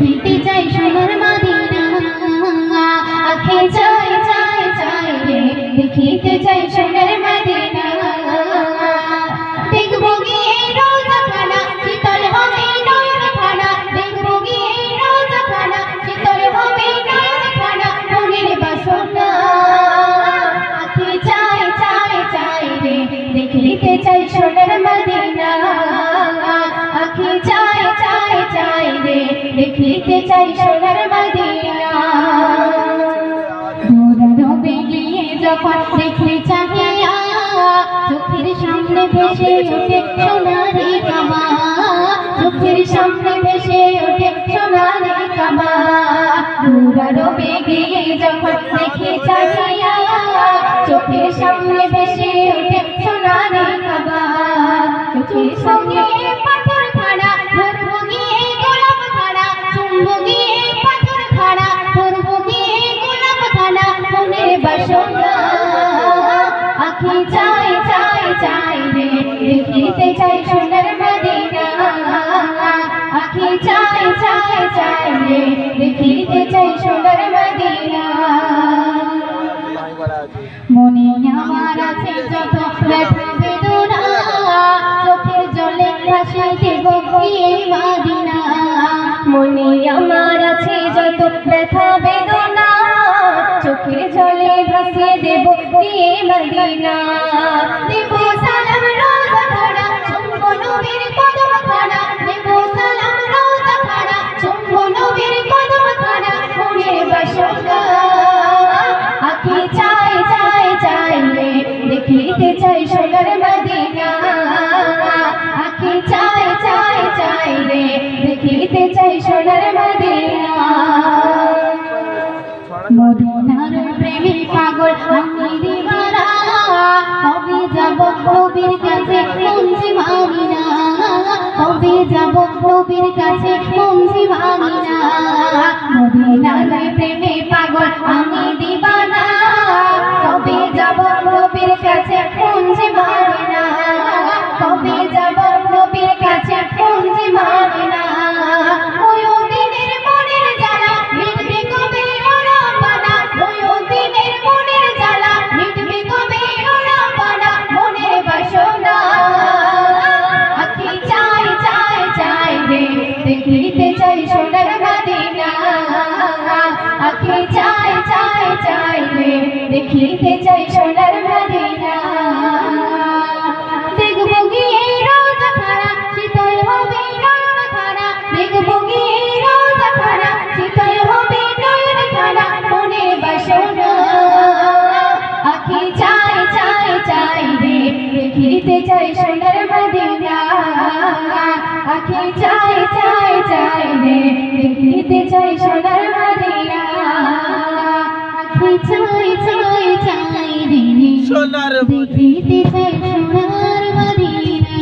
দেখিতে চাই সোনার মদিনা আঁখি চাই চাই চাই রে দেখিতে চাই সোনার মদিনা দেখবো গিয়ে রোজাখানা শীতল হবে নয়নখানা দেখবো গিয়ে রোজাখানা শীতল হবে নয়নখানা মনের বাসনা আঁখি চাই চাই চাই রে দেখিতে চাই সোনার মদিনা আঁখি চাই চাই চাই রে দেখিতে চাই সোনার মদিনা দূর বেগিয়ে যখন দেখতে চাহিয়া চোখের সামনে ভেসে ওঠে সোনারি কাবা চোখের সামনে ভেসে ওঠে সোনারি কাবা দূর বেগিয়ে যখন দেখতে চাহিয়া চোখের সামনে ভেসে ওঠে সোনারি কাবা চোখের সঙ্গে পাথর খাড়া ধরবো গিয়ে গোলাপ খাড়া চুম্বো গিয়ে পাথর খাড়া ধরবো গিয়ে গোলাপ খাড়া মনের বাসনা আঁখি চাই চাই চাই রে দেখিতে চাই সোনার মদিনা আঁখি চাই চাই চাই রে দেখিতে চাই সোনার মদিনা মনে আমার আছে যত ব্যথা বেদনা চোখের জলে ভাসিয়ে দেব গিয়ে মদিনা মনে আমার আছে যত ব্যথা বেদনা চোখের জলে ভাসিয়ে দেব গিয়ে মদিনা দেব সালাম রোজা খাড়া চুম্বো নবীর কদম খাড়া দেব সালাম রোজা খাড়া চুম্বো নবীর কদম খাড়া মনের বাসনা আঁখি চাই চাই চাই রে দেখিতে চাই সোনার মদিনা আঁখি চাই চাই চাই রে দেখিতে চাই সোনার মদিনা মদিনার প্রেমে পাগল আমি দিবানা কবে যাব নবীর কাছে মঞ্জি মামিনা কবে যাব নবীর কাছে মঞ্জি মামিনা মদিনার প্রেমে পাগল আমি দিবানা কবে যাব নবীর কাছে মঞ্জি মামিনা কবে যাব নবীর কাছে মঞ্জি মামিনা ওই দিনের মনের জ্বালা মিটবে কবে ওরা পানা ওই দিনের মনের জ্বালা মিটবে কবে ওরা পানা মনের বাসনা আঁখি চাই চাই চাই রে দেখিতে চাই সোনার মদিনা আঁখি চাই চাই চাই রে দেখিতে চাই সোনার মদিনা দেখবো গিয়ে রোজাখানা শীতল হবে নয়নখানা দেখবো গিয়ে রোজাখানা শীতল হবে নয়নখানা মনের বাসনা আঁখি চাই চাই চাই রে দেখিতে চাই সোনার মদিনা আঁখি চাই চাই চাই রে দেখিতে চাই সোনার মদিনা আঁখি চাই চাই চাই রে সোনার দেখিতে চাই সোনার মদিনা